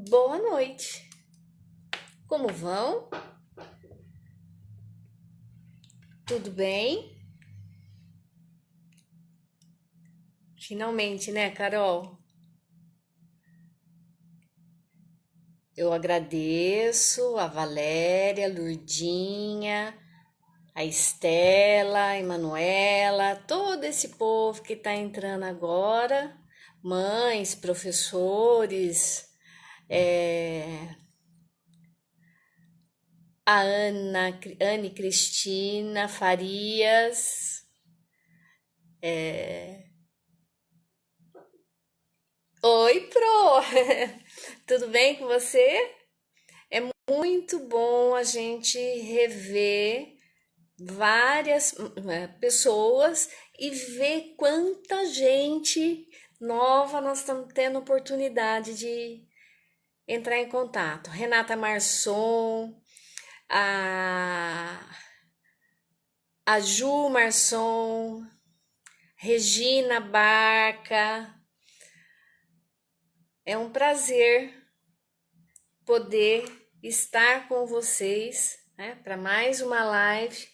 Boa noite. Como vão? Tudo bem? Finalmente, né, Carol? Eu agradeço a Valéria, a Lurdinha, a Estela, a Emanuela, todo esse povo que está entrando agora, mães, professores, é, a Anne Cristina Farias. Oi, Pro! Tudo bem com você? Muito bom a gente rever várias pessoas e ver quanta gente nova nós estamos tendo oportunidade de entrar em contato. Renata Marçom, a, a Ju Marçom, Regina Barca. É um prazer poder estar com vocês, né, para mais uma live.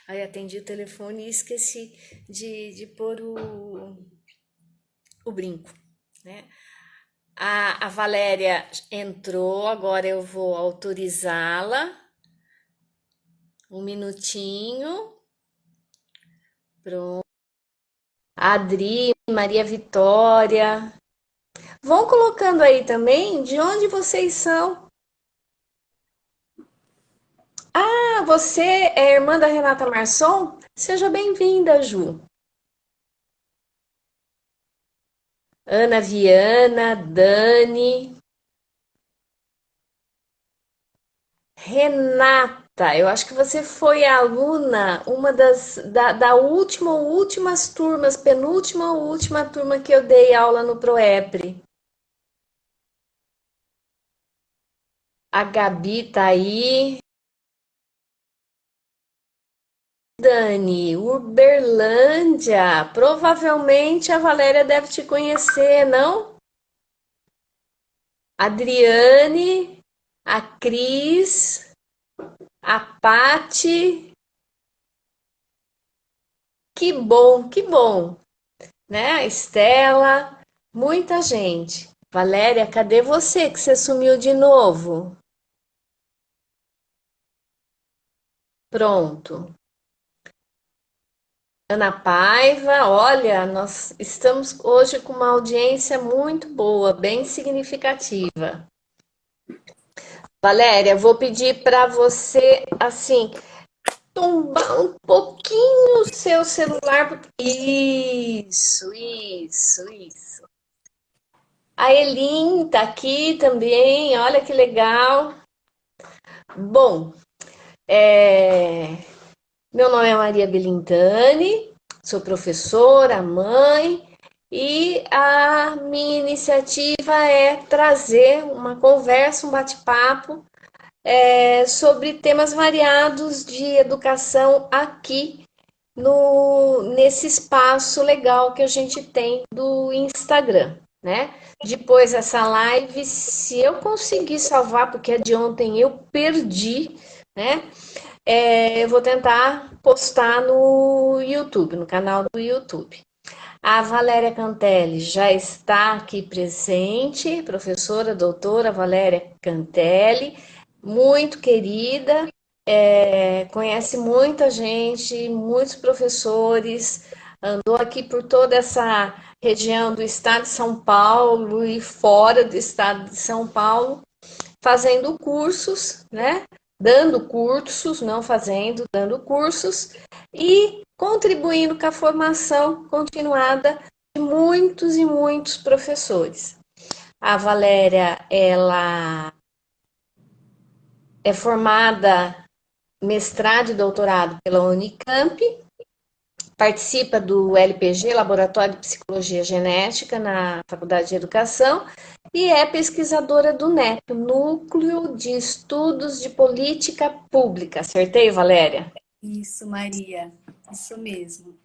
Aí atendi o telefone e esqueci de pôr o brinco, né? A Valéria entrou, agora eu vou autorizá-la. Um minutinho. Pronto. Adri, Maria Vitória. Vão colocando aí também de onde vocês são. Ah, você é irmã da Renata Marçom? Seja bem-vinda, Ju. Ana Viana, Dani, Renata. Eu acho que você foi aluna, uma da últimas turmas, penúltima ou última turma que eu dei aula no Proepre. A Gabi tá aí. Dani, Uberlândia. Provavelmente a Valéria deve te conhecer, não? Adriane, a Cris, a Pati. Que bom, né? A Estela, muita gente. Valéria, cadê você que você sumiu de novo? Pronto. Ana Paiva, olha, nós estamos hoje com uma audiência muito boa, bem significativa. Valéria, vou pedir para você, assim, tombar um pouquinho o seu celular. Isso. A Elin tá aqui também, olha que legal. Bom, meu nome é Maria Belintani, sou professora, mãe, e a minha iniciativa é trazer uma conversa, um bate-papo sobre temas variados de educação aqui nesse espaço legal que a gente tem do Instagram, né? Depois essa live, se eu conseguir salvar, porque a de ontem eu perdi, né? Eu vou tentar postar no YouTube, no canal do YouTube. A Valéria Cantelli já está aqui presente, professora, doutora Valéria Cantelli, muito querida, conhece muita gente, muitos professores, andou aqui por toda essa região do estado de São Paulo e fora do estado de São Paulo, fazendo cursos, né? Dando cursos, não fazendo, dando cursos e contribuindo com a formação continuada de muitos e muitos professores. A Valéria, ela é formada mestrado e doutorado pela Unicamp, participa do LPG, Laboratório de Psicologia Genética, na Faculdade de Educação, e é pesquisadora do NEP, Núcleo de Estudos de Política Pública. Acertei, Valéria? Isso, Maria, isso mesmo.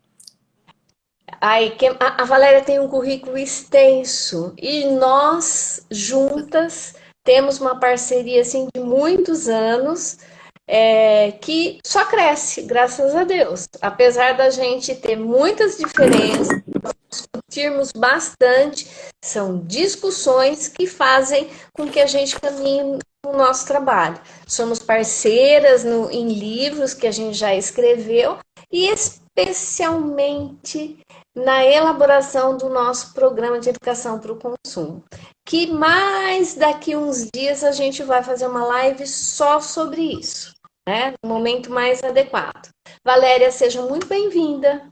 A Valéria tem um currículo extenso e nós juntas temos uma parceria assim de muitos anos, que só cresce, graças a Deus. Apesar da gente ter muitas diferenças, discutirmos bastante, são discussões que fazem com que a gente caminhe no nosso trabalho. Somos parceiras em livros que a gente já escreveu e especialmente na elaboração do nosso programa de educação para o consumo. Que mais daqui uns dias a gente vai fazer uma live só sobre isso, né? No momento mais adequado. Valéria, seja muito bem-vinda.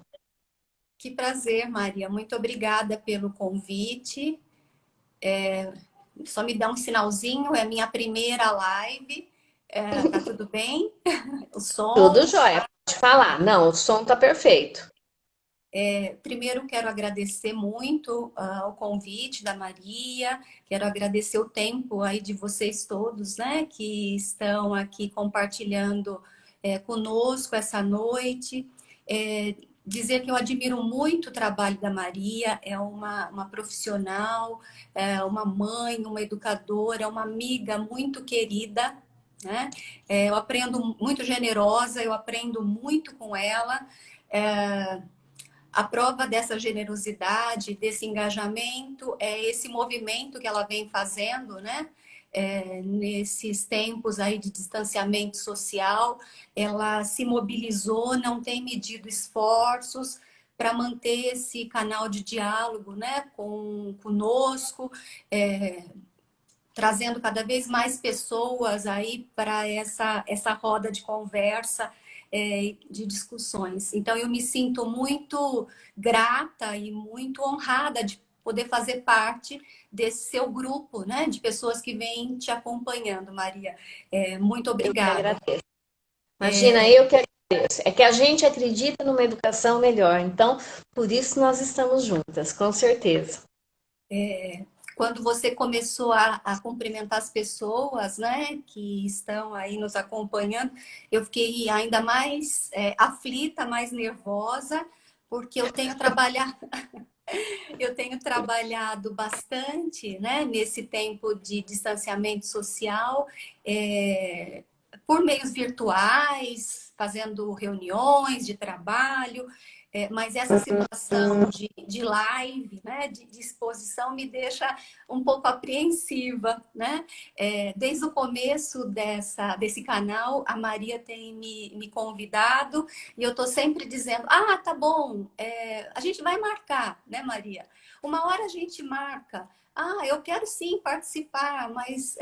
Que prazer, Maria. Muito obrigada pelo convite. Só me dá um sinalzinho, é minha primeira live. Tá tudo bem? O Tudo som? jóia, pode falar. Não, o som tá perfeito. Primeiro, quero agradecer muito o convite da Maria, quero agradecer o tempo aí de vocês todos, né, que estão aqui compartilhando conosco essa noite. Dizer que eu admiro muito o trabalho da Maria, é uma profissional, uma mãe, uma educadora, uma amiga muito querida, né? Eu aprendo muito generosa, eu aprendo muito com ela. A prova dessa generosidade, desse engajamento, é esse movimento que ela vem fazendo, né? Nesses tempos aí de distanciamento social, ela se mobilizou, não tem medido esforços para manter esse canal de diálogo, né, conosco, trazendo cada vez mais pessoas aí para essa roda de conversa, de discussões. Então, eu me sinto muito grata e muito honrada de poder fazer parte desse seu grupo, né, de pessoas que vêm te acompanhando, Maria. Muito Eu que obrigada. agradeço. Imagina, eu que agradeço. É que a gente acredita numa educação melhor, então por isso nós estamos juntas, com certeza. Quando você começou a cumprimentar as pessoas, né, que estão aí nos acompanhando, eu fiquei ainda mais aflita, mais nervosa, porque eu tenho trabalhado bastante, né, nesse tempo de distanciamento social, é, por meios virtuais, fazendo reuniões de trabalho, mas essa situação de live, né, de exposição, me deixa um pouco apreensiva, né? Desde o começo desse canal, a Maria tem me convidado e eu estou sempre dizendo, tá bom, a gente vai marcar, né, Maria? Uma hora a gente marca. Eu quero sim participar, mas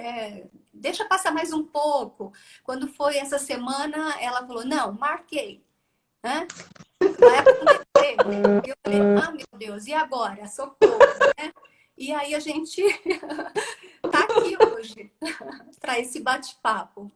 deixa passar mais um pouco. Quando foi essa semana, ela falou, não, marquei, né? Vai acontecer. E eu falei, meu Deus, e agora? Socorro, né? E aí a gente tá aqui hoje para esse bate-papo.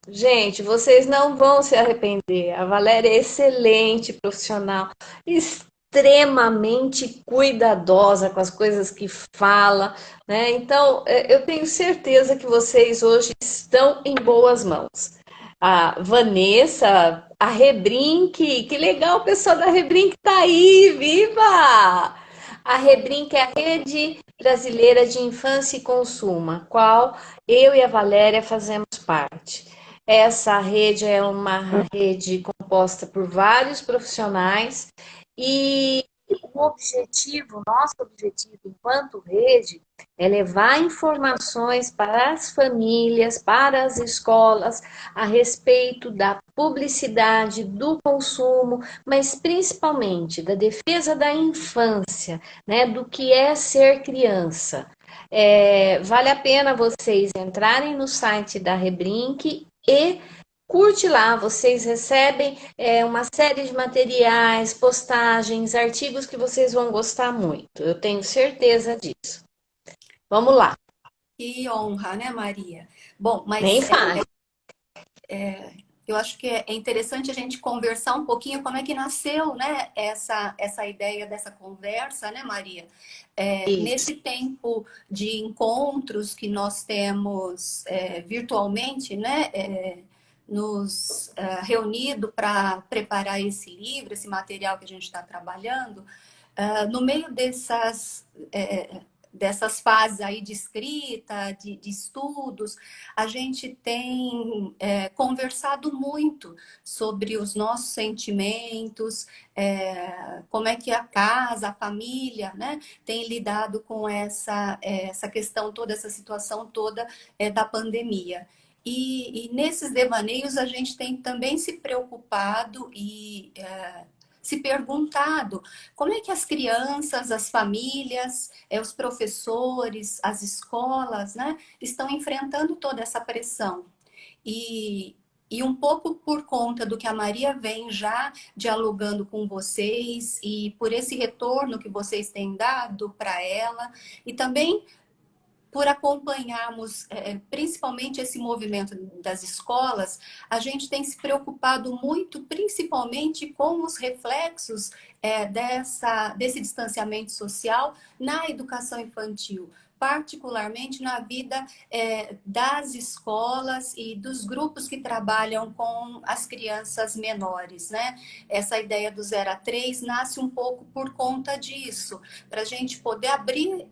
Gente, vocês não vão se arrepender. A Valéria é excelente profissional, extremamente cuidadosa com as coisas que fala, né? Então, eu tenho certeza que vocês hoje estão em boas mãos. A Vanessa, a Rebrinque, que legal, o pessoal da Rebrinque tá aí, viva! A Rebrinque é a Rede Brasileira de Infância e Consumo, a qual eu e a Valéria fazemos parte. Essa rede é uma rede composta por vários profissionais e nosso objetivo enquanto rede é levar informações para as famílias, para as escolas, a respeito da publicidade, do consumo, mas principalmente da defesa da infância, né, do que é ser criança. Vale a pena vocês entrarem no site da Rebrink e curte lá, vocês recebem uma série de materiais, postagens, artigos que vocês vão gostar muito. Eu tenho certeza disso. Vamos lá. Que honra, né, Maria? Bom, Nem mas fale. eu acho que é interessante a gente conversar um pouquinho como é que nasceu, né, essa ideia dessa conversa, né, Maria? Isso. Nesse tempo de encontros que nós temos virtualmente, né, nos reunido para preparar esse livro, esse material que a gente está trabalhando, no meio dessas fases aí de escrita, de estudos, a gente tem conversado muito sobre os nossos sentimentos, como é que a casa, a família, né, tem lidado com essa questão toda, essa situação toda da pandemia. E nesses devaneios a gente tem também se preocupado e se perguntado como é que as crianças, as famílias, os professores, as escolas, né, estão enfrentando toda essa pressão. E, e um pouco por conta do que a Maria vem já dialogando com vocês e por esse retorno que vocês têm dado para ela, e também por acompanharmos principalmente esse movimento das escolas, a gente tem se preocupado muito, principalmente com os reflexos desse distanciamento social na educação infantil, particularmente na vida das escolas e dos grupos que trabalham com as crianças menores, né? Essa ideia do 0 a 3 nasce um pouco por conta disso, para a gente poder abrir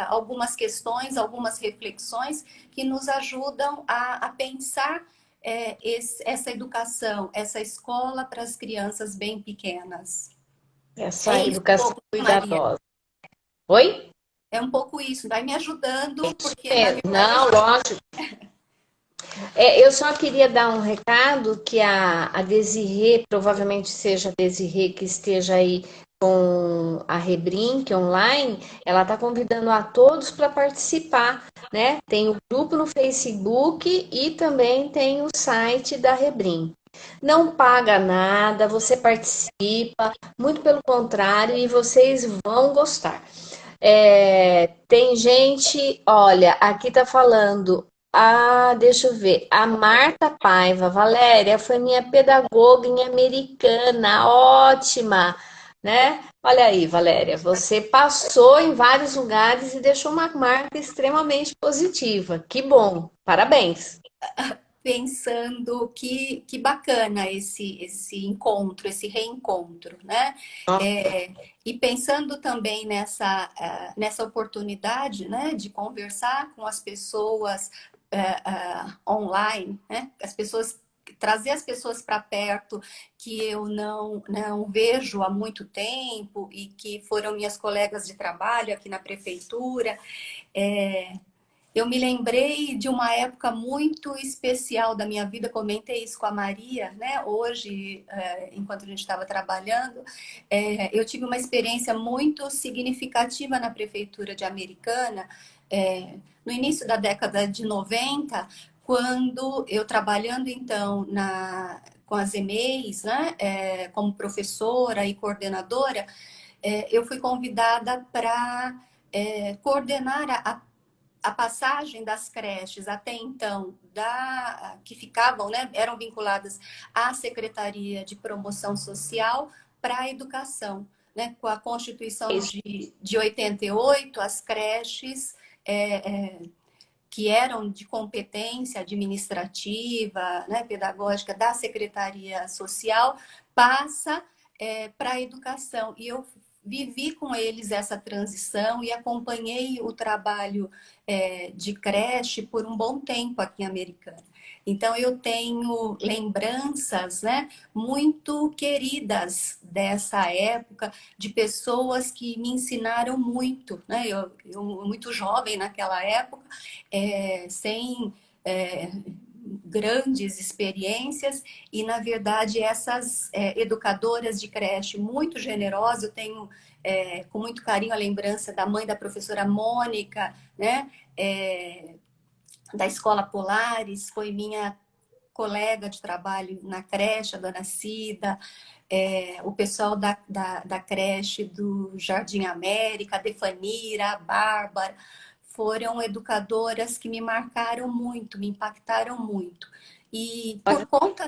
algumas questões, algumas reflexões que nos ajudam a pensar essa educação, essa escola para as crianças bem pequenas. Essa Isso, um educação pouco, Maria. cuidadosa. Oi? É um pouco isso, vai me ajudando, porque na É, verdade não, lógico. Eu só queria dar um recado que a Desirê, provavelmente seja a Desirê que esteja aí com a Rebrink online, ela está convidando a todos para participar, né? Tem o grupo no Facebook e também tem o site da Rebrink. Não paga nada, você participa, muito pelo contrário, e vocês vão gostar. Tem gente, olha, aqui tá falando. Ah, deixa eu ver. A Marta Paiva, Valéria, foi minha pedagoga em Americana, ótima, né? Olha aí, Valéria, você passou em vários lugares e deixou uma marca extremamente positiva. Que bom, parabéns. pensando que bacana esse encontro, esse reencontro, né? E pensando também nessa oportunidade, né, de conversar com as pessoas online, né? As pessoas trazer as pessoas para perto que eu não vejo há muito tempo e que foram minhas colegas de trabalho aqui na prefeitura. Eu me lembrei de uma época muito especial da minha vida, comentei isso com a Maria, né? Hoje, enquanto a gente estava trabalhando, eu tive uma experiência muito significativa na prefeitura de Americana, no início da década de 90, quando eu trabalhando então com as EMEIs, né? Como professora e coordenadora, eu fui convidada para coordenar a passagem das creches até então, que ficavam, né, eram vinculadas à Secretaria de Promoção Social para a educação. Né? Com a Constituição de 88, as creches que eram de competência administrativa, né, pedagógica da Secretaria Social, passa para a educação. E eu vivi com eles essa transição e acompanhei o trabalho de creche por um bom tempo aqui em Americana. Então, eu tenho lembranças, né, muito queridas dessa época, de pessoas que me ensinaram muito. Né? Eu muito jovem naquela época, sem grandes experiências, e, na verdade, essas educadoras de creche muito generosas, eu tenho com muito carinho a lembrança da mãe da professora Mônica, né? Da Escola Polares, foi minha colega de trabalho na creche, a dona Cida, o pessoal da creche do Jardim América, a Defanira, a Bárbara, foram educadoras que me marcaram muito, me impactaram muito. E por conta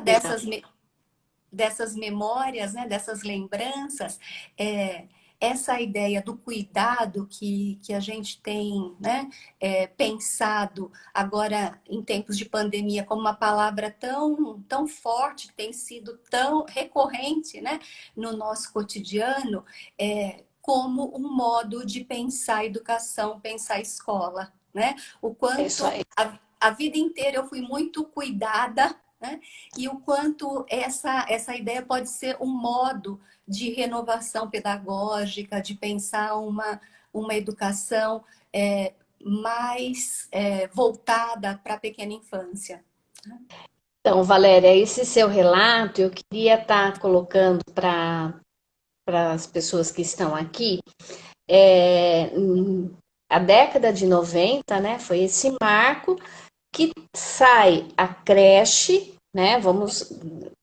dessas memórias, né, dessas lembranças, essa ideia do cuidado que a gente tem, né, pensado agora em tempos de pandemia como uma palavra tão forte, tem sido tão recorrente, né, no nosso cotidiano, como um modo de pensar educação, pensar escola, né? O É isso quanto aí. a vida inteira eu fui muito cuidada, né? E o quanto essa ideia pode ser um modo de renovação pedagógica, de pensar uma educação mais voltada para a pequena infância. Então, Valéria, esse seu relato eu queria estar colocando para as pessoas que estão aqui. É, a década de 90, né, foi esse marco que sai a creche, né? Vamos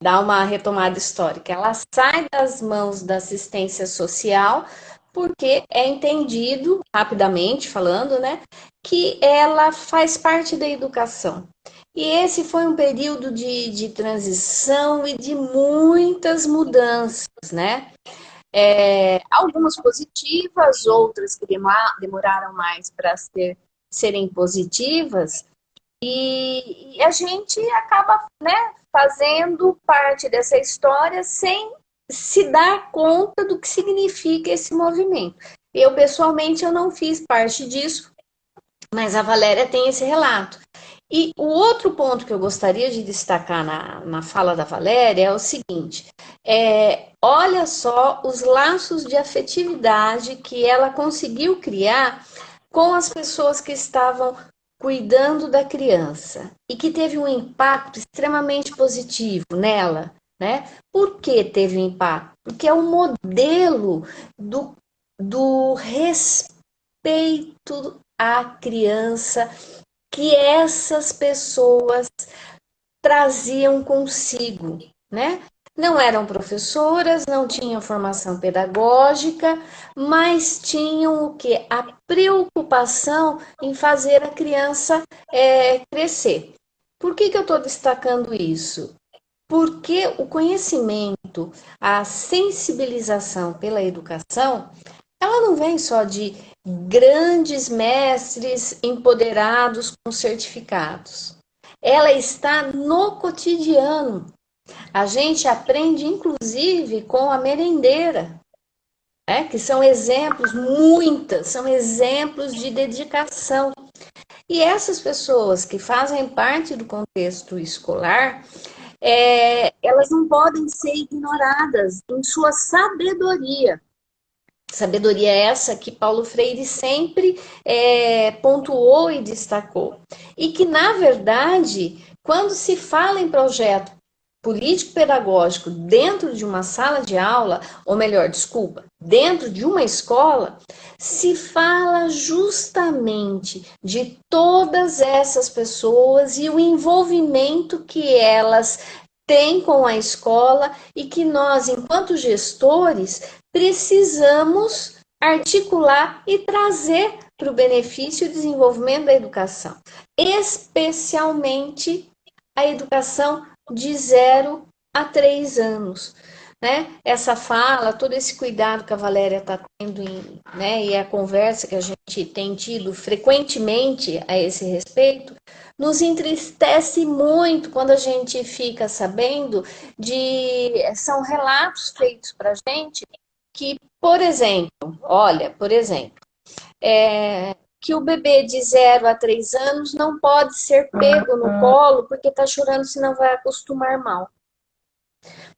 dar uma retomada histórica. Ela sai das mãos da assistência social porque é entendido, rapidamente falando, né, que ela faz parte da educação. E esse foi um período de transição e de muitas mudanças, né? Algumas positivas, outras que demoraram mais para serem positivas, e a gente acaba, né, fazendo parte dessa história sem se dar conta do que significa esse movimento. Eu, pessoalmente, eu não fiz parte disso, mas a Valéria tem esse relato. E o outro ponto que eu gostaria de destacar na fala da Valéria é o seguinte: olha só os laços de afetividade que ela conseguiu criar com as pessoas que estavam cuidando da criança e que teve um impacto extremamente positivo nela, né? Por que teve um impacto? Porque é um modelo do respeito à criança que essas pessoas traziam consigo, né? Não eram professoras, não tinham formação pedagógica, mas tinham o que? A preocupação em fazer a criança crescer. Por que eu estou destacando isso? Porque o conhecimento, a sensibilização pela educação, ela não vem só de grandes mestres empoderados com certificados. Ela está no cotidiano. A gente aprende, inclusive, com a merendeira, né? Que são exemplos, muitas, são exemplos de dedicação. E essas pessoas que fazem parte do contexto escolar, elas não podem ser ignoradas em sua sabedoria. Sabedoria essa que Paulo Freire sempre pontuou e destacou. E que, na verdade, quando se fala em projeto político-pedagógico dentro de uma sala de aula, ou melhor, desculpa, dentro de uma escola, se fala justamente de todas essas pessoas e o envolvimento que elas têm com a escola e que nós, enquanto gestores, precisamos articular e trazer para o benefício e desenvolvimento da educação, especialmente a educação de 0 a 3 anos. Né? Essa fala, todo esse cuidado que a Valéria está tendo, né, e a conversa que a gente tem tido frequentemente a esse respeito, nos entristece muito quando a gente fica sabendo são relatos feitos para a gente que, por exemplo, que o bebê de 0 a 3 anos não pode ser pego no colo porque está chorando, senão vai acostumar mal.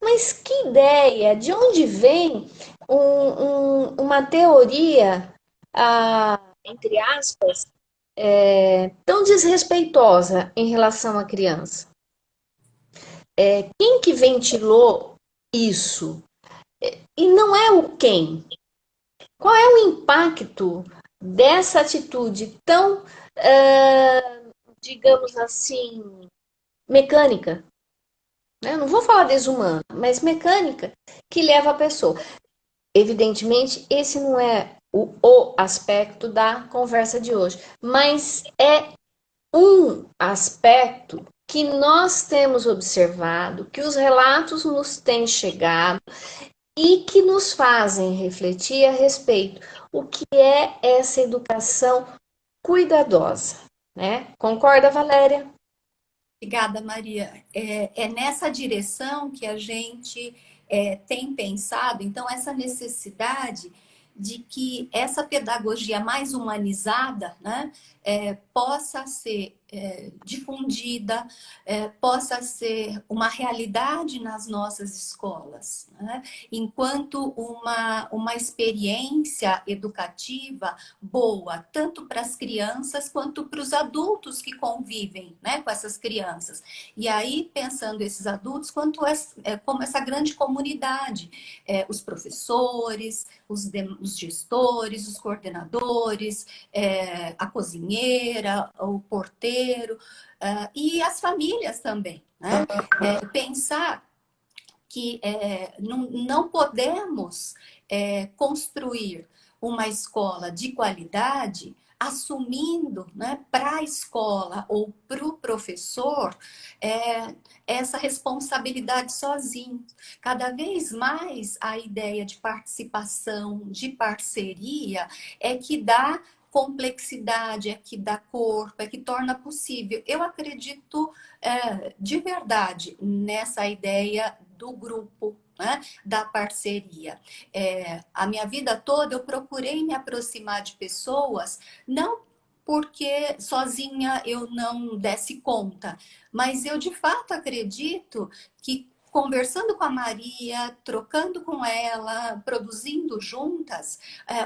Mas que ideia? De onde vem uma teoria, entre aspas, tão desrespeitosa em relação à criança? Quem que ventilou isso? E não é o quem. Qual é o impacto dessa atitude tão, digamos assim, mecânica? Né? Não vou falar desumana, mas mecânica, que leva a pessoa. Evidentemente, esse não é o aspecto da conversa de hoje, mas é um aspecto que nós temos observado, que os relatos nos têm chegado e que nos fazem refletir a respeito o que é essa educação cuidadosa, né? Concorda, Valéria? Obrigada, Maria. É nessa direção que a gente tem pensado, então, essa necessidade de que essa pedagogia mais humanizada, né, possa ser difundida, possa ser uma realidade nas nossas escolas, né? Enquanto uma experiência educativa boa, tanto para as crianças quanto para os adultos que convivem, né, com essas crianças. E aí, pensando esses adultos, como essa grande comunidade, os professores, os gestores, os coordenadores, a cozinheira, o porteiro, e as famílias também, né? Pensar que não podemos construir uma escola de qualidade assumindo, né, para a escola ou para o professor essa responsabilidade sozinho. Cada vez mais a ideia de participação, de parceria, é que dá complexidade, é que dá corpo, é que torna possível. Eu acredito de verdade nessa ideia do grupo, né, da parceria. A minha vida toda eu procurei me aproximar de pessoas, não porque sozinha eu não desse conta, mas eu de fato acredito que conversando com a Maria, trocando com ela, produzindo juntas,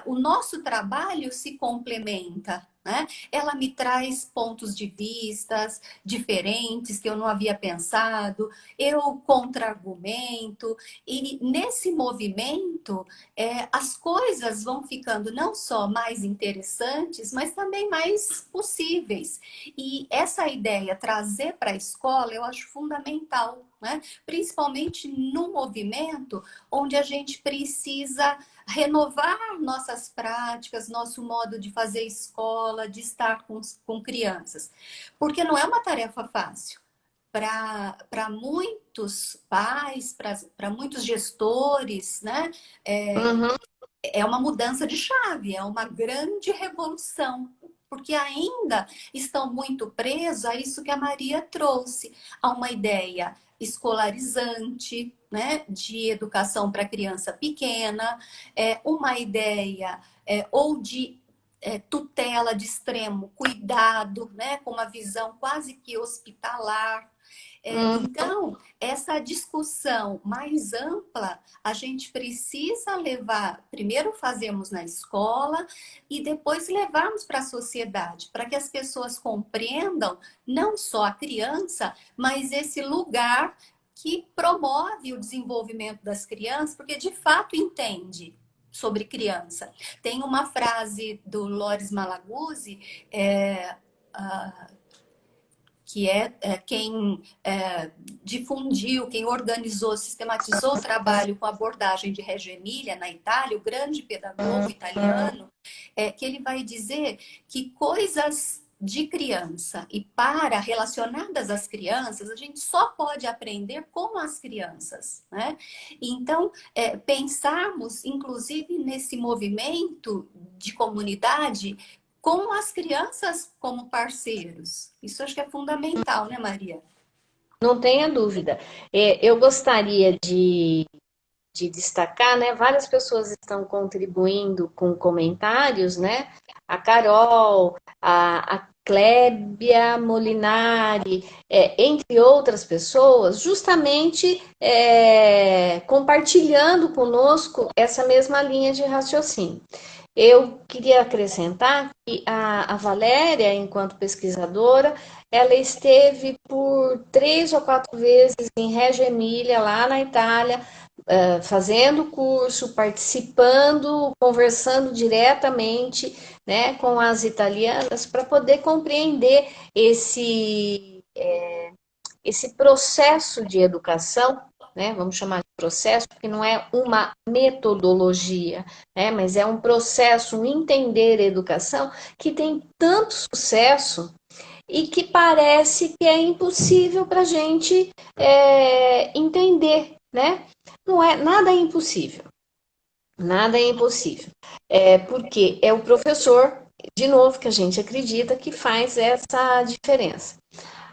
o nosso trabalho se complementa, né? Ela me traz pontos de vistas diferentes que eu não havia pensado, eu contra-argumento, e nesse movimento as coisas vão ficando não só mais interessantes, mas também mais possíveis. E essa ideia, trazer para a escola, eu acho fundamental, né? Principalmente no movimento onde a gente precisa renovar nossas práticas, nosso modo de fazer escola, de estar com crianças. Porque não é uma tarefa fácil. Para muitos pais, para muitos gestores, né? Uhum. É uma mudança de chave, é uma grande revolução, porque ainda estão muito presos a isso que a Maria trouxe, a uma ideia escolarizante, né, de educação para criança pequena, uma ideia ou de tutela de extremo cuidado, né, com uma visão quase que hospitalar. Uhum. Então, essa discussão mais ampla, a gente precisa levar, primeiro fazermos na escola e depois levarmos para a sociedade, para que as pessoas compreendam não só a criança, mas esse lugar que promove o desenvolvimento das crianças, porque de fato entende sobre criança. Tem uma frase do Loris Malaguzzi, que quem difundiu, quem organizou, sistematizou o trabalho com abordagem de Reggio Emilia, na Itália, o grande pedagogo italiano, que ele vai dizer que coisas de criança e para relacionadas às crianças, a gente só pode aprender com as crianças, né? Então, pensarmos, inclusive, nesse movimento de comunidade com as crianças como parceiros. Isso acho que é fundamental, né, Maria? Não tenha dúvida. Eu gostaria de destacar, né? Várias pessoas estão contribuindo com comentários, né? A Carol, a Clébia Molinari, entre outras pessoas, justamente compartilhando conosco essa mesma linha de raciocínio. Eu queria acrescentar que a Valéria, enquanto pesquisadora, ela esteve por 3 ou 4 vezes em Reggio Emilia, lá na Itália, fazendo curso, participando, conversando diretamente, né, com as italianas para poder compreender esse processo de educação, né? Vamos chamar de processo, porque não é uma metodologia, né? Mas é um processo, um entender a educação que tem tanto sucesso e que parece que é impossível para a gente entender, né? Não é nada é impossível, nada é impossível, porque é o professor, de novo, que a gente acredita que faz essa diferença.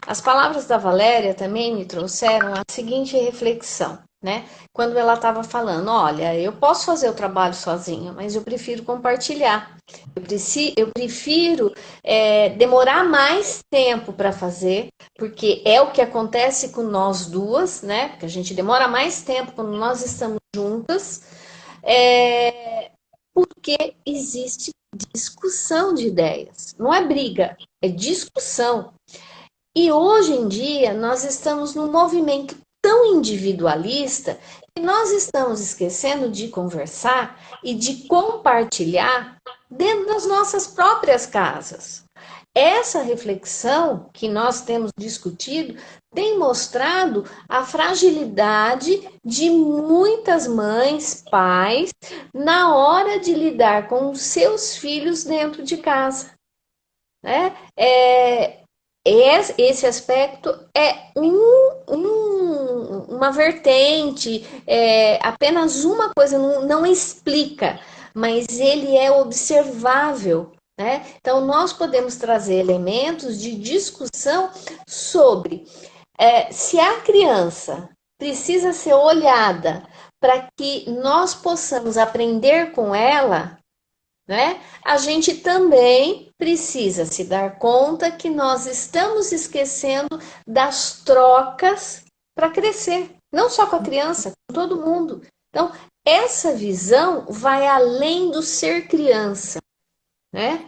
As palavras da Valéria também me trouxeram a seguinte reflexão. né? Quando ela estava falando, olha, eu posso fazer o trabalho sozinha, mas eu prefiro compartilhar. Eu prefiro demorar mais tempo para fazer, porque é o que acontece com nós duas, né? Porque a gente demora mais tempo quando nós estamos juntas, porque existe discussão de ideias. Não é briga, é discussão. E hoje em dia nós estamos num movimento tão individualista que nós estamos esquecendo de conversar e de compartilhar dentro das nossas próprias casas. Essa reflexão que nós temos discutido tem mostrado a fragilidade de muitas mães, pais, na hora de lidar com os seus filhos dentro de casa, né? Esse aspecto é uma vertente, apenas uma coisa, não explica, mas ele é observável, né? Então, nós podemos trazer elementos de discussão sobre se a criança precisa ser olhada para que nós possamos aprender com ela, né? A gente também precisa se dar conta que nós estamos esquecendo das trocas para crescer, não só com a criança, com todo mundo. Então, essa visão vai além do ser criança, né?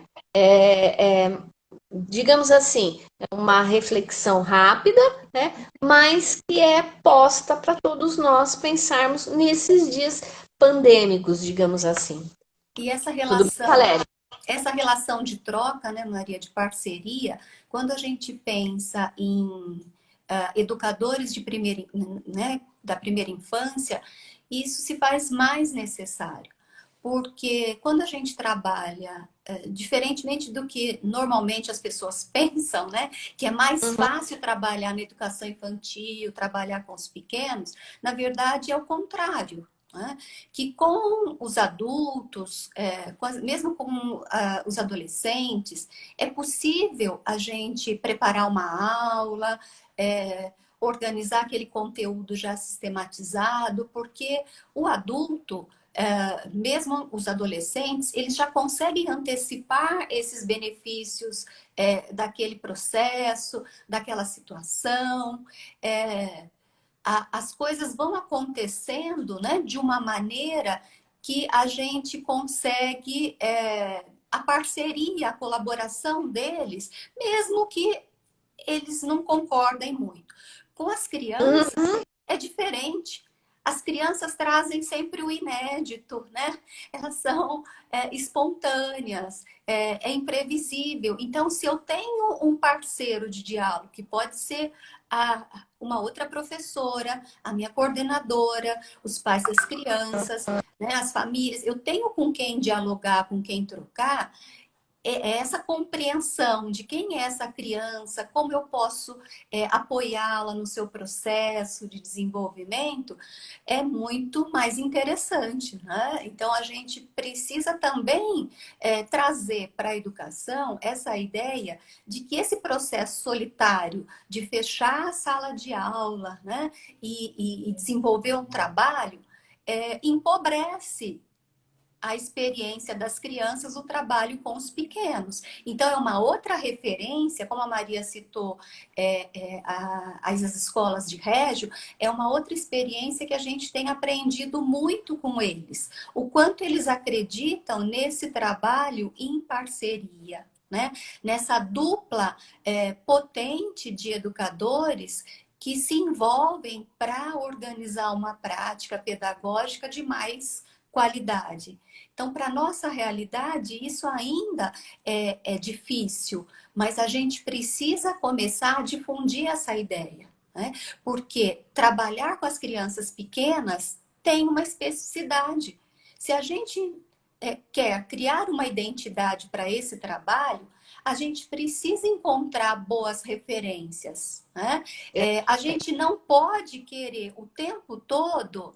Digamos assim, é uma reflexão rápida, né? Mas que é posta para todos nós pensarmos nesses dias pandêmicos, digamos assim. E Tudo bem, Valéria? essa relação de troca, né, Maria, de parceria, quando a gente pensa em educadores de primeira, né, da primeira infância, isso se faz mais necessário. Porque quando a gente trabalha, diferentemente do que normalmente as pessoas pensam, né? Que é mais fácil trabalhar na educação infantil, trabalhar com os pequenos, na verdade é o contrário. Né? Que com os adultos, mesmo com os adolescentes, é possível a gente preparar uma aula, organizar aquele conteúdo já sistematizado, porque o adulto, mesmo os adolescentes, eles já conseguem antecipar esses benefícios daquele processo, daquela situação. As coisas vão acontecendo, né, de uma maneira que a gente consegue a parceria, a colaboração deles, mesmo que eles não concordem muito. Com as crianças é diferente. As crianças trazem sempre o inédito, né? Elas são espontâneas, é imprevisível. Então, se eu tenho um parceiro de diálogo, que pode ser uma outra professora, a minha coordenadora, os pais das crianças, né, as famílias, eu tenho com quem dialogar, com quem trocar, essa compreensão de quem é essa criança, como eu posso apoiá-la no seu processo de desenvolvimento, é muito mais interessante, né? Então, a gente precisa também trazer para a educação essa ideia de que esse processo solitário de fechar a sala de aula, né, e desenvolver um trabalho, empobrece a experiência das crianças, o trabalho com os pequenos. Então, é uma outra referência, como a Maria citou, as escolas de Régio, é uma outra experiência que a gente tem aprendido muito com eles. O quanto eles acreditam nesse trabalho em parceria, né? Nessa dupla potente de educadores que se envolvem para organizar uma prática pedagógica de mais qualidade. Então, para a nossa realidade, isso ainda é difícil, mas a gente precisa começar a difundir essa ideia, né? Porque trabalhar com as crianças pequenas tem uma especificidade. Se a gente quer criar uma identidade para esse trabalho, a gente precisa encontrar boas referências, né? A gente não pode querer o tempo todo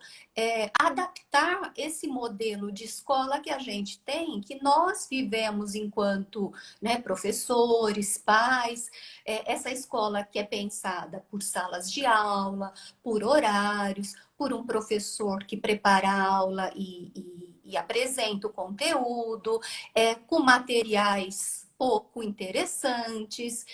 adaptar esse modelo de escola que a gente tem, que nós vivemos enquanto, né, professores, pais, essa escola que é pensada por salas de aula, por horários, por um professor que prepara a aula e apresenta o conteúdo, com materiais pouco interessantes,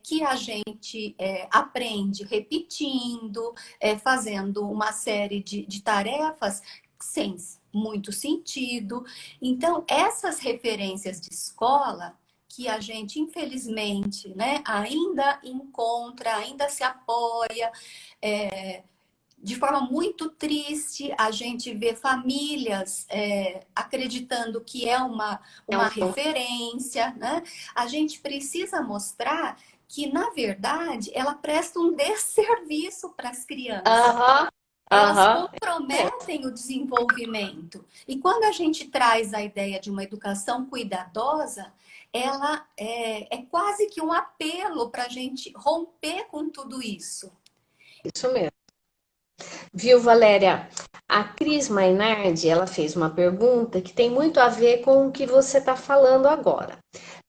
que a gente aprende repetindo, fazendo uma série de tarefas sem muito sentido. Então, essas referências de escola que a gente, infelizmente, né, ainda encontra, ainda se apoia, de forma muito triste, a gente vê famílias acreditando que é uma referência, né? A gente precisa mostrar que, na verdade, ela presta um desserviço para as crianças. Aham, Elas aham. comprometem o desenvolvimento. E quando a gente traz a ideia de uma educação cuidadosa, ela é quase que um apelo para a gente romper com tudo isso. Isso mesmo. Viu, Valéria? A Cris Mainardi, ela fez uma pergunta que tem muito a ver com o que você está falando agora.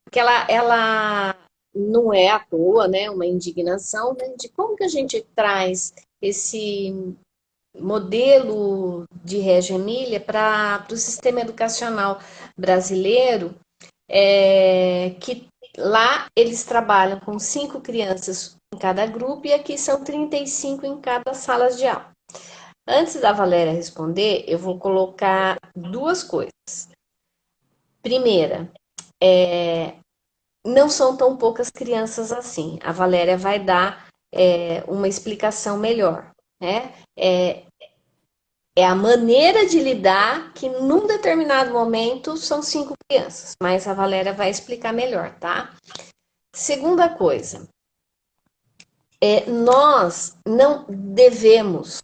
Porque ela não é à toa, né, uma indignação, né, de como que a gente traz esse modelo de Reggio Emília para o sistema educacional brasileiro, que lá eles trabalham com 5 crianças em cada grupo e aqui são 35 em cada sala de aula. Antes da Valéria responder, eu vou colocar duas coisas. Primeira, não são tão poucas crianças assim. A Valéria vai dar uma explicação melhor, né? É a maneira de lidar que num determinado momento são 5 crianças, mas a Valéria vai explicar melhor, tá? Segunda coisa, nós não devemos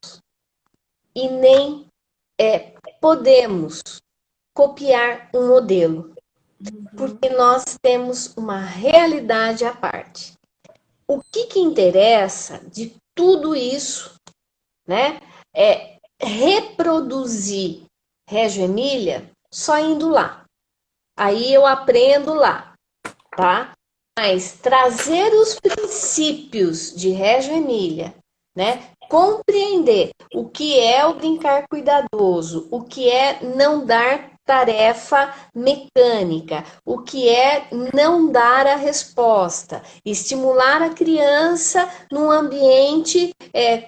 e nem podemos copiar um modelo, porque nós temos uma realidade à parte. O que interessa de tudo isso, né, é reproduzir Reggio Emília só indo lá. Aí eu aprendo lá, tá? Mas trazer os princípios de Reggio Emília, né? Compreender o que é o brincar cuidadoso, o que é não dar tarefa mecânica, o que é não dar a resposta, estimular a criança num ambiente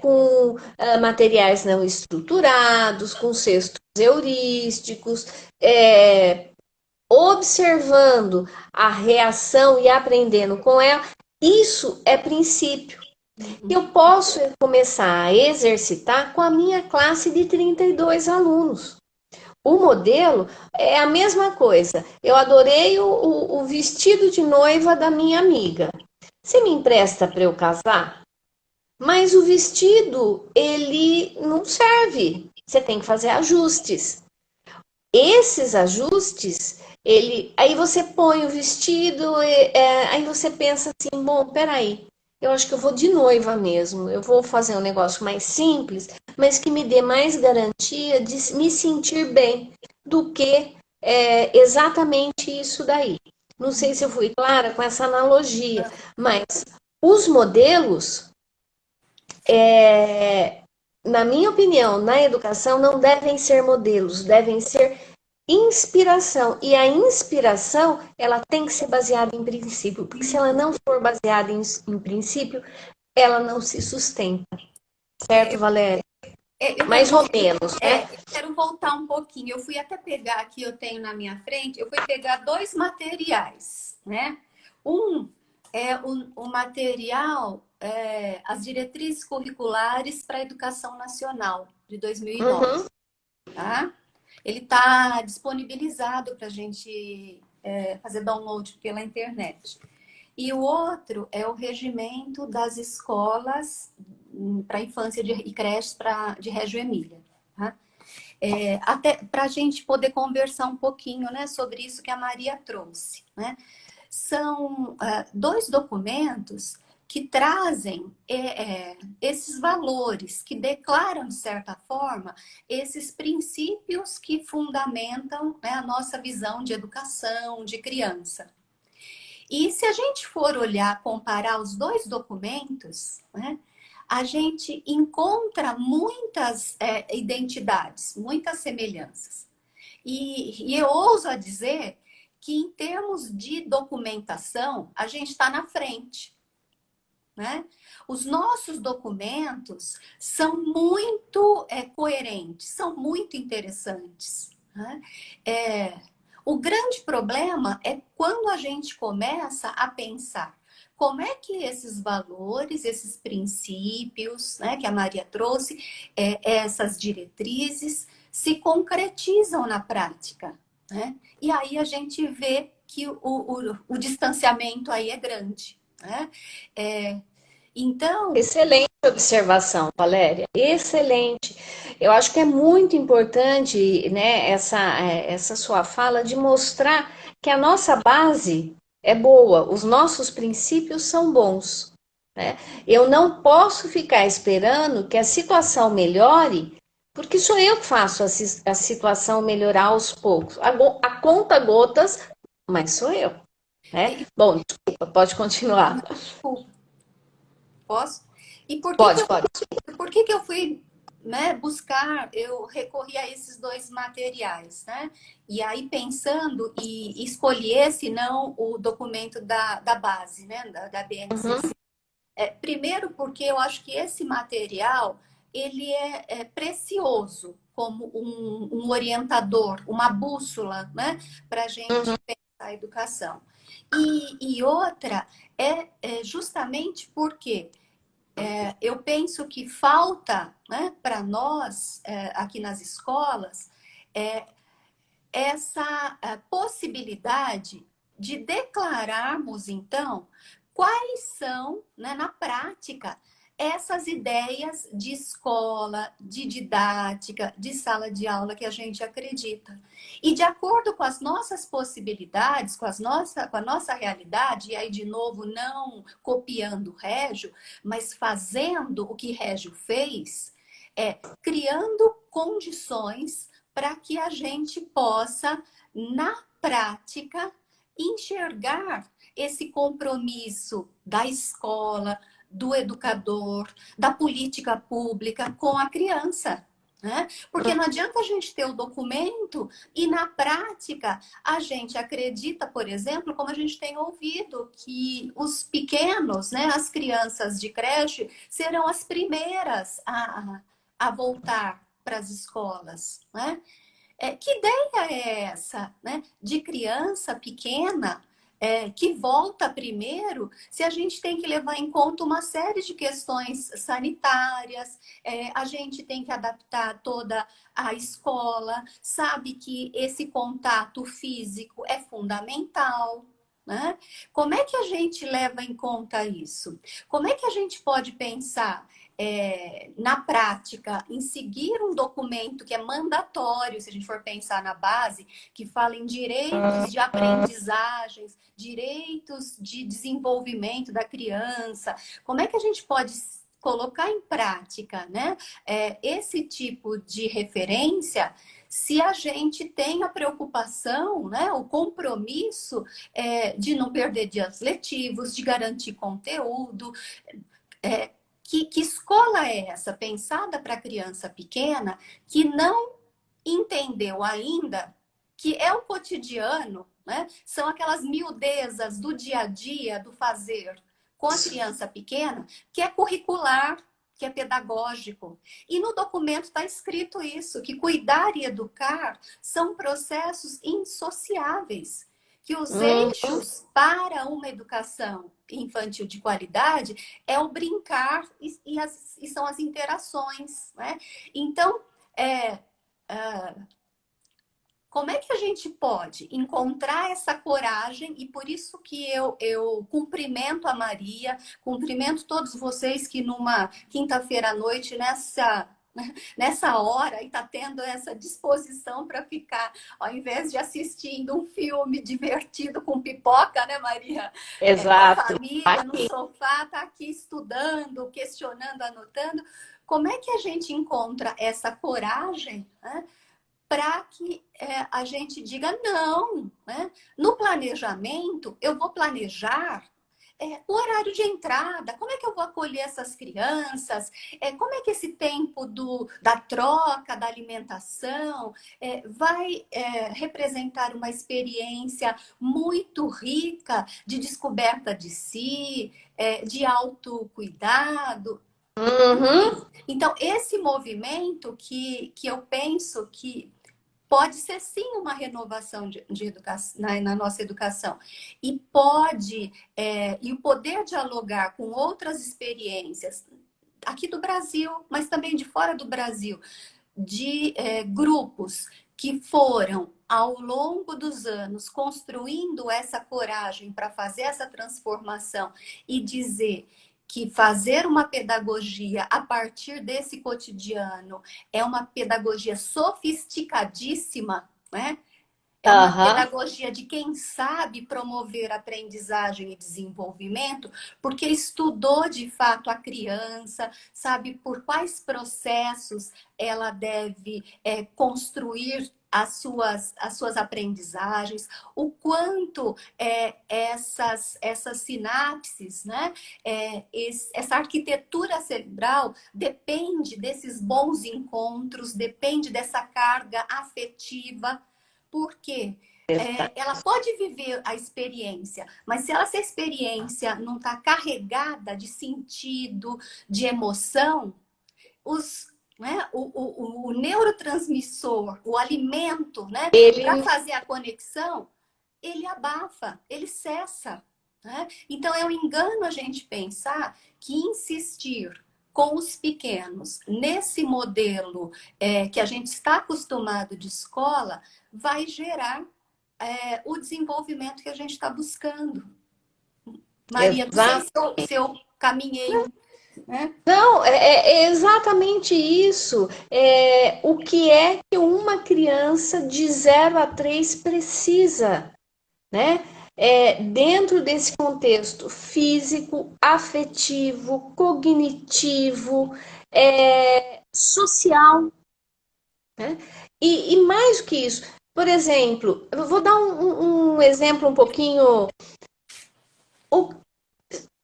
com materiais não estruturados, com cestos heurísticos, observando a reação e aprendendo com ela, isso é princípio. Eu posso começar a exercitar com a minha classe de 32 alunos. O modelo é a mesma coisa. Eu adorei o vestido de noiva da minha amiga. Você me empresta para eu casar? Mas o vestido, ele não serve. Você tem que fazer ajustes. Esses ajustes, aí você põe o vestido, aí você pensa assim, bom, peraí, eu acho que eu vou de noiva mesmo, eu vou fazer um negócio mais simples, mas que me dê mais garantia de me sentir bem do que exatamente isso daí. Não sei se eu fui clara com essa analogia, mas os modelos, na minha opinião, na educação, não devem ser modelos, devem ser inspiração. E a inspiração, ela tem que ser baseada em princípio, porque se ela não for baseada em princípio, ela não se sustenta. Certo, Valéria? Mais ou menos, né? Eu quero voltar um pouquinho. Eu fui até pegar aqui, eu tenho na minha frente, eu fui pegar 2 materiais, né? Um é o material, As Diretrizes Curriculares para a Educação Nacional, de 2009, tá? Ele está disponibilizado para a gente fazer download pela internet. E o outro é o Regimento das Escolas para Infância e Creches de Reggio Emília. Tá? Até para a gente poder conversar um pouquinho, né, sobre isso que a Maria trouxe. Né? São 2 documentos que trazem esses valores, que declaram, de certa forma, esses princípios que fundamentam, né, a nossa visão de educação, de criança. E se a gente for olhar, comparar os 2 documentos, né, a gente encontra muitas identidades, muitas semelhanças. E eu ouso a dizer que, em termos de documentação, a gente está na frente, né? Os nossos documentos são muito coerentes, são muito interessantes, né? O grande problema é quando a gente começa a pensar como é que esses valores, esses princípios, né, que a Maria trouxe, essas diretrizes, se concretizam na prática, né? E aí a gente vê que o distanciamento aí é grande, né? Então, Excelente observação, Valéria. Excelente. Eu acho que é muito importante, né, essa sua fala de mostrar que a nossa base é boa, os nossos princípios são bons, né? Eu não posso ficar esperando que a situação melhore, porque sou eu que faço a situação melhorar aos poucos. A conta gotas, mas sou eu, né? e, Bom, desculpa, pode continuar. posso? E Pode, pode. por que que eu fui, né, buscar, eu recorri a esses dois materiais, né? E aí pensando e escolhi esse, não o documento da base, né, da BNCC. Uhum. Primeiro porque eu acho que esse material, ele é precioso como um orientador, uma bússola, né, para a gente pensar a educação. E outra justamente porque eu penso que falta, né, para nós, aqui nas escolas, é, essa possibilidade de declararmos, então, quais são, né, na prática, essas ideias de escola, de didática, de sala de aula que a gente acredita. E de acordo com as nossas possibilidades, com a nossa realidade, e aí, de novo, não copiando o Régio, mas fazendo o que Régio fez, criando condições para que a gente possa, na prática, enxergar esse compromisso da escola, do educador, da política pública com a criança. Né? Porque não adianta a gente ter o documento e, na prática, a gente acredita, por exemplo, como a gente tem ouvido, que os pequenos, né, as crianças de creche, serão as primeiras a voltar para as escolas. Né? Que ideia é essa, né? De criança pequena que volta primeiro, se a gente tem que levar em conta uma série de questões sanitárias, a gente tem que adaptar toda a escola, sabe que esse contato físico é fundamental. Né? Como é que a gente leva em conta isso? Como é que a gente pode pensar na prática, em seguir um documento que é mandatório, se a gente for pensar na base, que fala em direitos de aprendizagens, direitos de desenvolvimento da criança, como é que a gente pode colocar em prática, né, esse tipo de referência se a gente tem a preocupação, né, o compromisso de não perder dias letivos, de garantir conteúdo, que escola é essa pensada para criança pequena que não entendeu ainda que é o cotidiano, né? São aquelas miudezas do dia a dia, do fazer com a criança pequena, que é curricular, que é pedagógico. E no documento está escrito isso, que cuidar e educar são processos insociáveis, que os eixos para uma educação infantil de qualidade é o brincar e são as interações, né? Então, como é que a gente pode encontrar essa coragem? E por isso que eu cumprimento a Maria, cumprimento todos vocês que numa quinta-feira à noite, nessa hora, e está tendo essa disposição para ficar, ao invés de assistindo um filme divertido com pipoca, né, Maria? Com a Exato. família, no sofá, está aqui estudando, questionando, anotando. Como é que a gente encontra essa coragem, né, para que a gente diga não, né? No planejamento, eu vou planejar o horário de entrada, como é que eu vou acolher essas crianças? Como é que esse tempo da troca, da alimentação, vai representar uma experiência muito rica de descoberta de si, de autocuidado? Uhum. Então, esse movimento que eu penso que pode ser sim uma renovação de educação, na nossa educação. E e o poder dialogar com outras experiências, aqui do Brasil, mas também de fora do Brasil, de grupos que foram, ao longo dos anos, construindo essa coragem para fazer essa transformação e dizer que fazer uma pedagogia a partir desse cotidiano é uma pedagogia sofisticadíssima, né? É uma Aham. pedagogia de quem sabe promover aprendizagem e desenvolvimento, porque estudou de fato a criança, sabe por quais processos ela deve construir as suas aprendizagens, o quanto essas sinapses, né? Essa arquitetura cerebral depende desses bons encontros, depende dessa carga afetiva. Porque ela pode viver a experiência, mas se essa experiência não está carregada de sentido, de emoção, o neurotransmissor, o alimento, né, para Ele fazer a conexão, ele abafa, ele cessa. Né? Então é um engano a gente pensar que insistir com os pequenos nesse modelo que a gente está acostumado de escola vai gerar o desenvolvimento que a gente está buscando. Maria, não sei exato. se eu caminhei, né? Não, é exatamente isso. O que é que uma criança de 0 a 3 precisa, né? Dentro desse contexto físico, afetivo, cognitivo, social, né? E mais do que isso, por exemplo, eu vou dar um exemplo um pouquinho.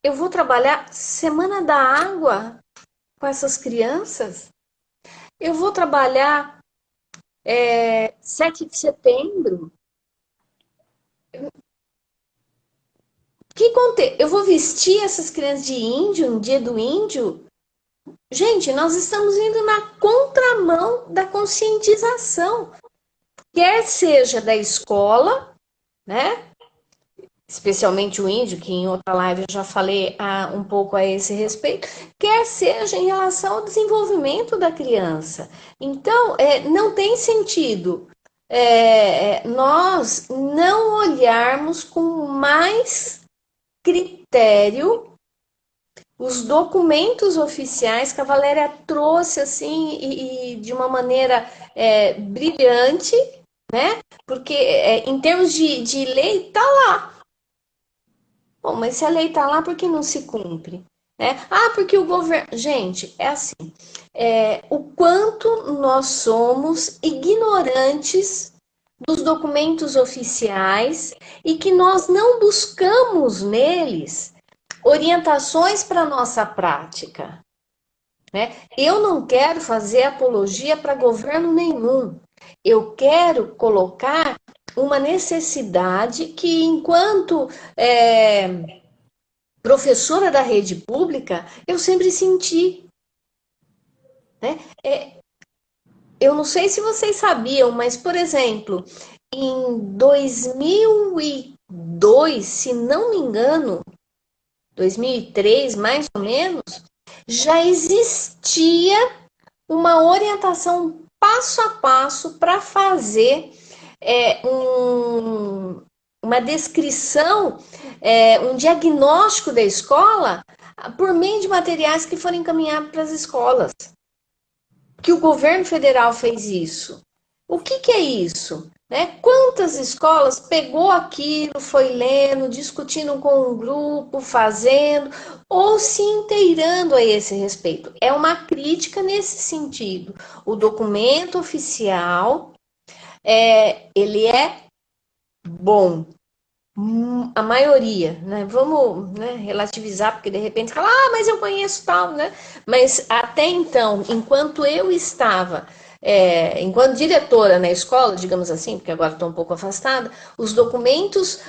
Eu vou trabalhar Semana da Água com essas crianças. Eu vou trabalhar 7 de setembro. Eu vou vestir essas crianças de índio, no dia do índio? Gente, nós estamos indo na contramão da conscientização, quer seja da escola, né? Especialmente o índio, que em outra live eu já falei um pouco a esse respeito, quer seja em relação ao desenvolvimento da criança. Então, não tem sentido nós não olharmos com mais critério os documentos oficiais que a Valéria trouxe assim e de uma maneira brilhante, né? Porque em termos de lei tá lá. Bom, mas se a lei tá lá, por que não se cumpre? Porque o governo. Gente, é assim. O quanto nós somos ignorantes dos documentos oficiais e que nós não buscamos neles orientações para a nossa prática. Né? Eu não quero fazer apologia para governo nenhum. Eu quero colocar uma necessidade que, enquanto professora da rede pública, eu sempre senti. Né? Eu não sei se vocês sabiam, mas, por exemplo, em 2002, se não me engano, 2003, mais ou menos, já existia uma orientação passo a passo para fazer uma descrição, um diagnóstico da escola por meio de materiais que foram encaminhados para as escolas. Que o governo federal fez isso. O que é isso? Né? Quantas escolas pegou aquilo, foi lendo, discutindo com um grupo, fazendo, ou se inteirando a esse respeito? É uma crítica nesse sentido. O documento oficial, ele é bom, a maioria, né? Vamos, né, relativizar, porque de repente fala, ah, mas eu conheço tal, né? Mas até então, enquanto eu estava, enquanto diretora na escola, digamos assim, porque agora estou um pouco afastada, os documentos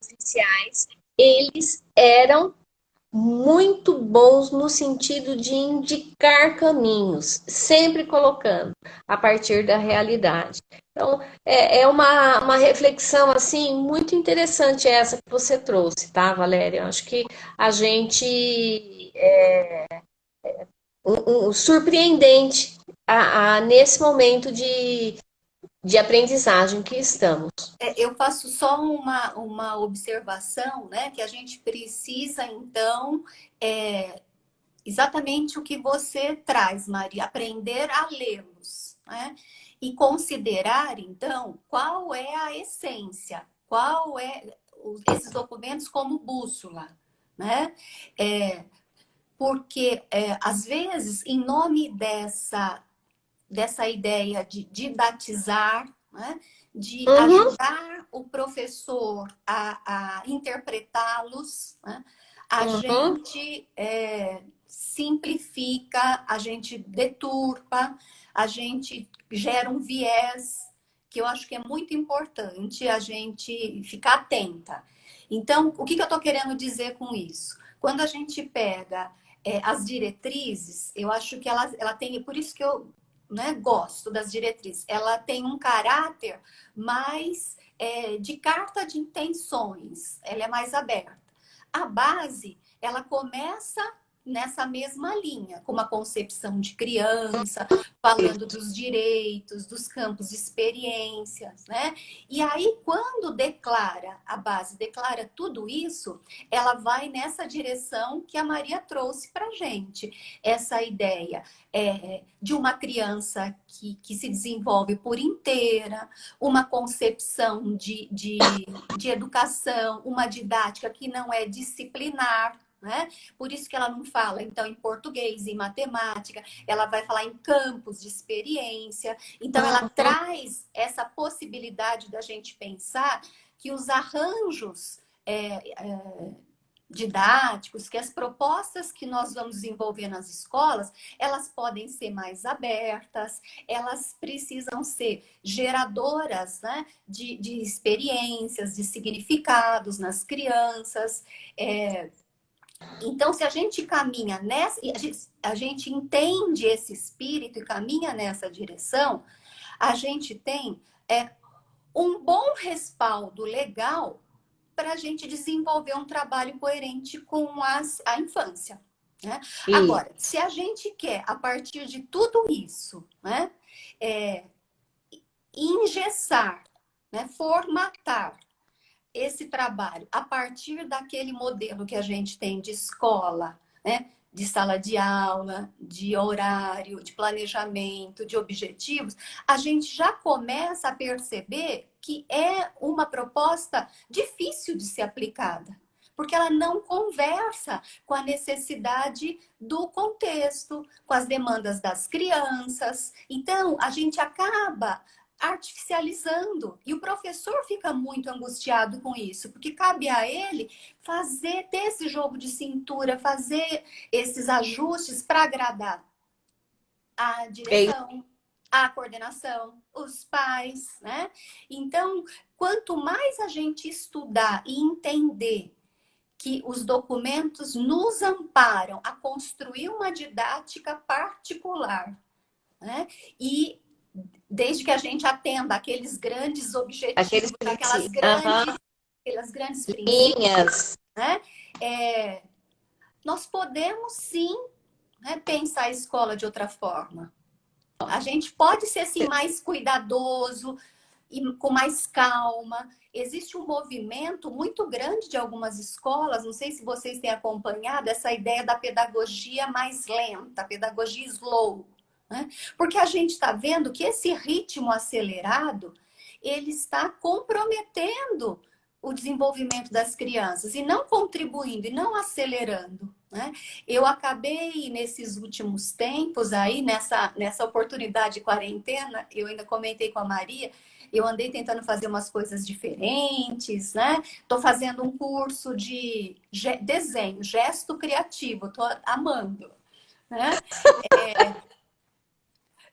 oficiais, eles eram muito bons no sentido de indicar caminhos, sempre colocando a partir da realidade. Então, é uma reflexão assim muito interessante essa que você trouxe, tá, Valéria? Eu acho que a gente surpreendente nesse momento de aprendizagem que estamos. Eu faço só uma observação, né? Que a gente precisa, então, exatamente o que você traz, Maria, aprender a lê-los, né? E considerar, então, qual é a essência, qual é esses documentos como bússola, né? Porque, às vezes, em nome dessa ideia de didatizar, né? De Uhum, ajudar o professor a interpretá-los, né? A uhum. gente simplifica, a gente deturpa, a gente gera um viés que eu acho que é muito importante a gente ficar atenta. Então, o que eu estou querendo dizer com isso? Quando a gente pega as diretrizes, eu acho que ela tem, por isso que eu, né, gosto das diretrizes, ela tem um caráter mais de carta de intenções, ela é mais aberta. A base, ela começa nessa mesma linha, com uma concepção de criança, falando dos direitos, dos campos de experiências, né? E aí, quando declara, a base declara tudo isso, ela vai nessa direção que a Maria trouxe para gente. Essa ideia de uma criança que se desenvolve por inteira, uma concepção de educação, uma didática que não é disciplinar, né? Por isso que ela não fala, então, em português, em matemática, ela vai falar em campos de experiência. Então, ela traz essa possibilidade da gente pensar que os arranjos didáticos, que as propostas que nós vamos desenvolver nas escolas, elas podem ser mais abertas, elas precisam ser geradoras, né, de experiências, de significados nas crianças. Então, se a gente caminha nessa, a gente entende esse espírito e caminha nessa direção, a gente tem um bom respaldo legal para a gente desenvolver um trabalho coerente com a infância. Né? E Agora, se a gente quer, a partir de tudo isso, né, engessar, né, formatar esse trabalho a partir daquele modelo que a gente tem de escola, né? De sala de aula, de horário, de planejamento, de objetivos, a gente já começa a perceber que é uma proposta difícil de ser aplicada, porque ela não conversa com a necessidade do contexto, com as demandas das crianças. Então, a gente acaba artificializando. E o professor fica muito angustiado com isso, porque cabe a ele fazer, ter esse jogo de cintura, fazer esses ajustes para agradar a é direção, a coordenação, os pais, né? Então, quanto mais a gente estudar e entender que os documentos nos amparam a construir uma didática particular, né? E desde que a gente atenda aqueles grandes aqueles objetivos, aham, aquelas grandes princípios, linhas. né? Nós podemos sim, né, pensar a escola de outra forma. A gente pode ser assim mais cuidadoso e com mais calma. Existe um movimento muito grande de algumas escolas, não sei se vocês têm acompanhado essa ideia da pedagogia mais lenta, pedagogia slow, né? Porque a gente está vendo que esse ritmo acelerado ele está comprometendo o desenvolvimento das crianças e não contribuindo e não acelerando, né? Eu acabei nesses últimos tempos aí, nessa oportunidade de quarentena, eu ainda comentei com a Maria, Eu andei tentando fazer umas coisas diferentes, né? Tô fazendo um curso de desenho, gesto criativo, tô amando, né?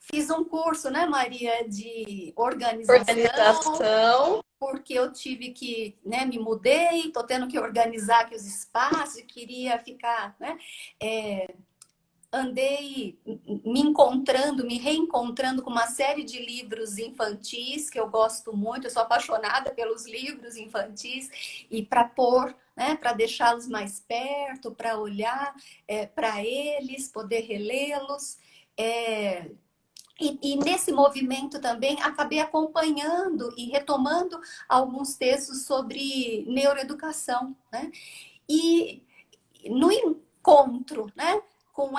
Fiz um curso, né, Maria, de organização, Organização. porque eu tive que, né, me mudei, tô tendo que organizar aqui os espaços, queria ficar, né? Andei me encontrando, me reencontrando com uma série de livros infantis que eu gosto muito, eu sou apaixonada pelos livros infantis e para pôr, né, para deixá-los mais perto, para olhar para eles, poder relê-los. E nesse movimento também acabei acompanhando e retomando alguns textos sobre neuroeducação, né? E no encontro, né, com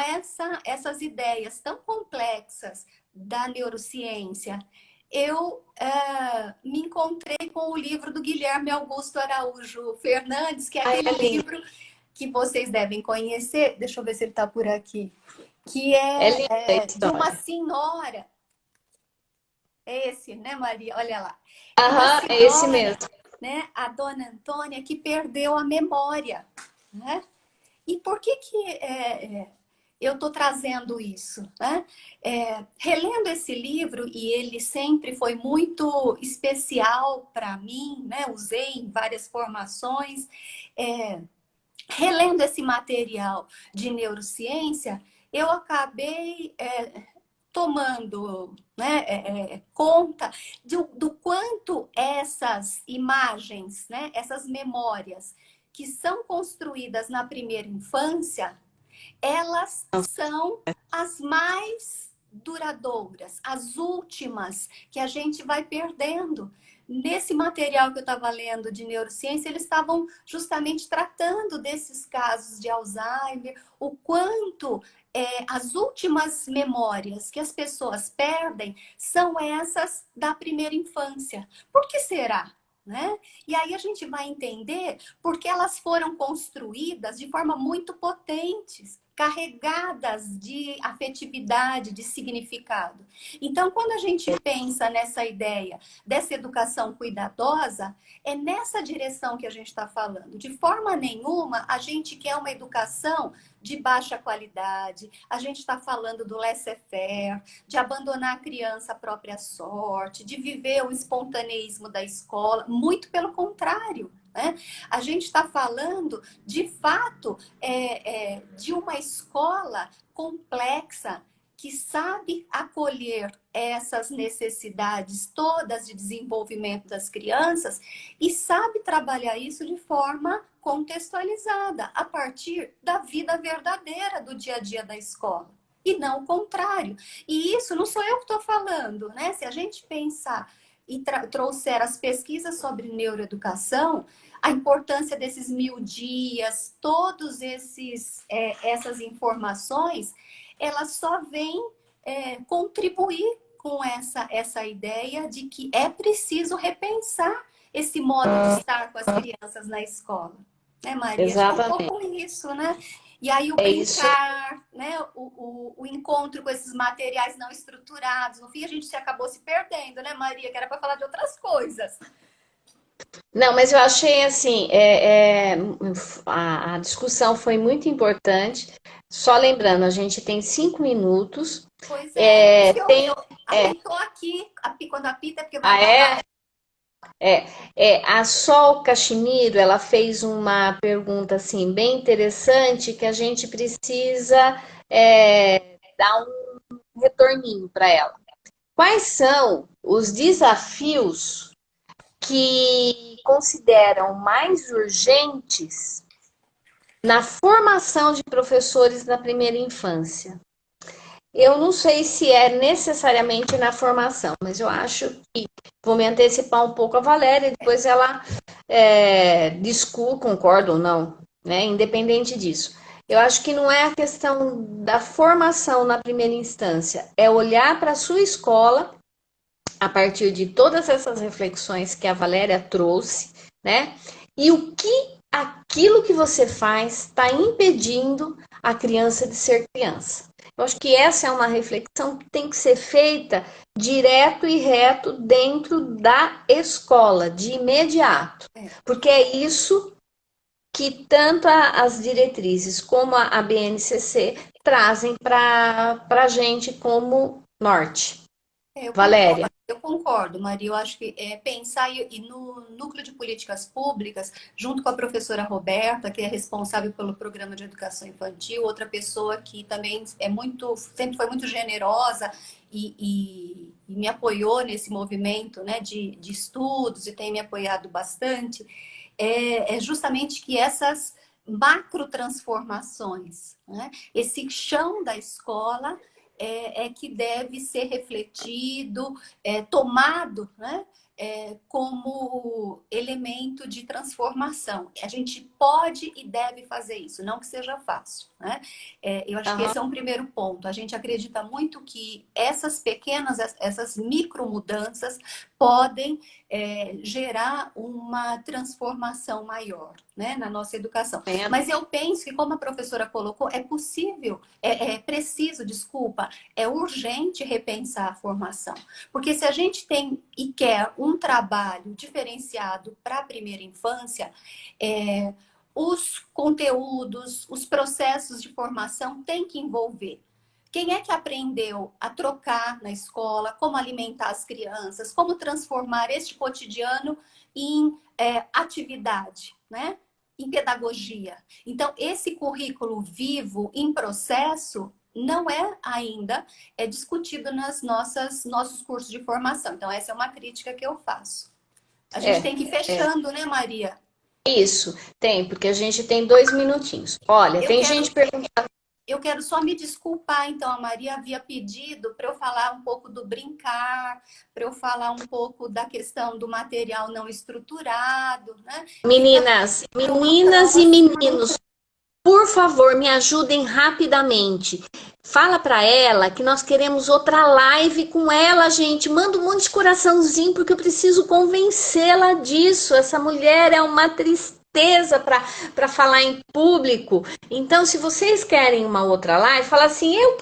essas ideias tão complexas da neurociência, eu me encontrei com o livro do Guilherme Augusto Araújo Fernandes, que é Ai, aquele é lindo. livro que vocês devem conhecer. Deixa eu ver se ele está por aqui. Que É linda a de uma história. senhora. É esse, né, Maria? Olha lá. De uma Aham, é esse senhora, mesmo. né, a dona Antônia, que perdeu a memória, né? E por que eu estou trazendo isso, né? Relendo esse livro, e ele sempre foi muito especial para mim, né? Usei em várias formações. Relendo esse material de neurociência, eu acabei tomando, né, conta do quanto essas imagens, né, essas memórias que são construídas na primeira infância, elas são as mais duradouras, as últimas que a gente vai perdendo. Nesse material que eu estava lendo de neurociência, eles estavam justamente tratando desses casos de Alzheimer, o quanto as últimas memórias que as pessoas perdem são essas da primeira infância. Por que será? Né? E aí a gente vai entender porque elas foram construídas de forma muito potentes, carregadas de afetividade, de significado. Então, quando a gente pensa nessa ideia dessa educação cuidadosa, é nessa direção que a gente está falando. De forma nenhuma, a gente quer uma educação de baixa qualidade, a gente está falando do laissez-faire, de abandonar a criança à própria sorte, de viver o espontaneísmo da escola, muito pelo contrário. Né? A gente está falando, de fato, de uma escola complexa que sabe acolher essas necessidades todas de desenvolvimento das crianças e sabe trabalhar isso de forma contextualizada, a partir da vida verdadeira do dia a dia da escola. E não o contrário. E isso não sou eu que estou falando, né? Se a gente pensar e trouxer as pesquisas sobre neuroeducação, a importância desses 1000 dias, todos essas informações, elas só vêm contribuir com essa ideia de que é preciso repensar esse modo de estar com as crianças na escola. Né, Maria? Acho que é um Exatamente. pouco isso, né? E aí o É isso. brincar, né? O encontro com esses materiais não estruturados. No fim, a gente acabou se perdendo, né, Maria? Que era para falar de outras coisas. Não, mas eu achei assim, a discussão foi muito importante. Só lembrando, a gente tem 5 minutos. Pois é, por isso que eu É, apitou aqui, quando apita é porque vai ah, acabar. é? A Sol Caximiro, ela fez uma pergunta assim bem interessante que a gente precisa dar um retorninho para ela. Quais são os desafios que consideram mais urgentes na formação de professores na primeira infância? Eu não sei se é necessariamente na formação, mas eu acho que vou me antecipar um pouco a Valéria, depois ela discute, concorda ou não, né? Independente disso. Eu acho que não é a questão da formação na primeira instância, é olhar para a sua escola a partir de todas essas reflexões que a Valéria trouxe, né? E o que aquilo que você faz está impedindo a criança de ser criança. Eu acho que essa é uma reflexão que tem que ser feita direto e reto dentro da escola, de imediato. Porque é isso que tanto as diretrizes como a BNCC trazem para a gente como norte. Valéria. Eu concordo, Maria. Eu acho que pensar e no núcleo de políticas públicas, junto com a professora Roberta, que é responsável pelo programa de educação infantil, outra pessoa que também sempre foi muito generosa e me apoiou nesse movimento, né, de estudos e tem me apoiado bastante, é justamente que essas macro transformações, né, esse chão da escola que deve ser refletido, tomado, né, como elemento de transformação. A gente pode e deve fazer isso, não que seja fácil, né? Eu acho que esse é um primeiro ponto. A gente acredita muito que essas pequenas, essas micro mudanças podem gerar uma transformação maior, né, na nossa educação. Mas eu penso que, como a professora colocou, é possível, preciso, desculpa, é urgente repensar a formação. Porque se a gente tem e quer um trabalho diferenciado para a primeira infância, os conteúdos, os processos de formação têm que envolver. Quem é que aprendeu a trocar na escola, como alimentar as crianças, como transformar este cotidiano em atividade, né? Em pedagogia. Então, esse currículo vivo, em processo, não é ainda discutido nossos cursos de formação. Então, essa é uma crítica que eu faço. A gente tem que ir fechando, né, Maria? Isso, tem, porque a gente tem 2 minutinhos. Olha, gente perguntando. Eu quero só me desculpar, então, a Maria havia pedido para eu falar um pouco do brincar, para eu falar um pouco da questão do material não estruturado, né? Meninas e meninos, por favor, me ajudem rapidamente. Fala para ela que nós queremos outra live com ela, gente. Manda um monte de coraçãozinho, porque eu preciso convencê-la disso. Essa mulher é uma tristeza para falar em público. Então, se vocês querem uma outra live, fala assim, eu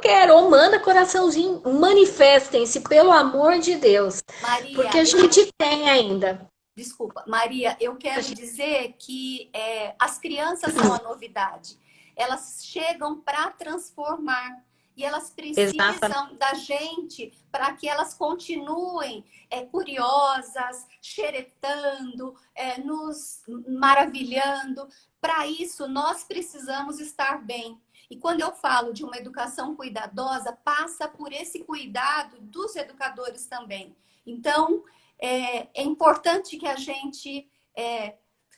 quero. Ou manda coraçãozinho, manifestem-se, pelo amor de Deus. Maria, porque a gente tem ainda. Desculpa, Maria, eu quero dizer que as crianças são a novidade. Elas chegam para transformar e elas precisam da gente para que elas continuem curiosas, xeretando, nos maravilhando. Para isso, nós precisamos estar bem. E quando eu falo de uma educação cuidadosa, passa por esse cuidado dos educadores também. Então, é importante que a gente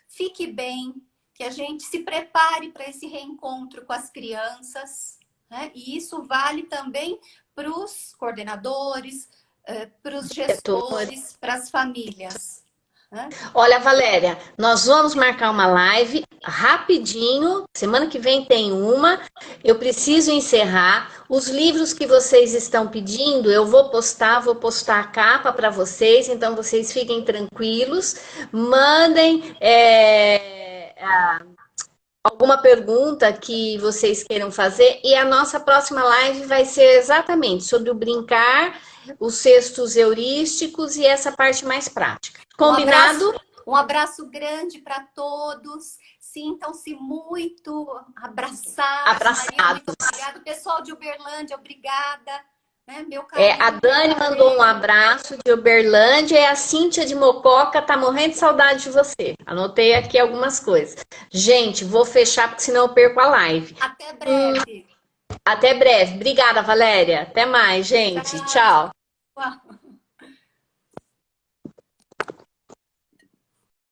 fique bem, que a gente se prepare para esse reencontro com as crianças, né? E isso vale também para os coordenadores, para os gestores, para as famílias. Olha, Valéria, nós vamos marcar uma live rapidinho. Semana que vem tem uma. Eu preciso encerrar. Os livros que vocês estão pedindo, eu vou postar a capa para vocês, então vocês fiquem tranquilos. Mandem alguma pergunta que vocês queiram fazer. E a nossa próxima live vai ser exatamente sobre o brincar, os cestos heurísticos e essa parte mais prática. Combinado? Um abraço grande para todos. Sintam-se muito abraçados. Maria, muito obrigada. Pessoal de Uberlândia, obrigada. Né? Meu carinho, a Dani mandou um abraço de Uberlândia e a Cíntia de Mococa tá morrendo de saudade de você. Anotei aqui algumas coisas. Gente, vou fechar porque senão eu perco a live. Até breve. Até breve. Obrigada, Valéria. Até mais, gente. Tchau.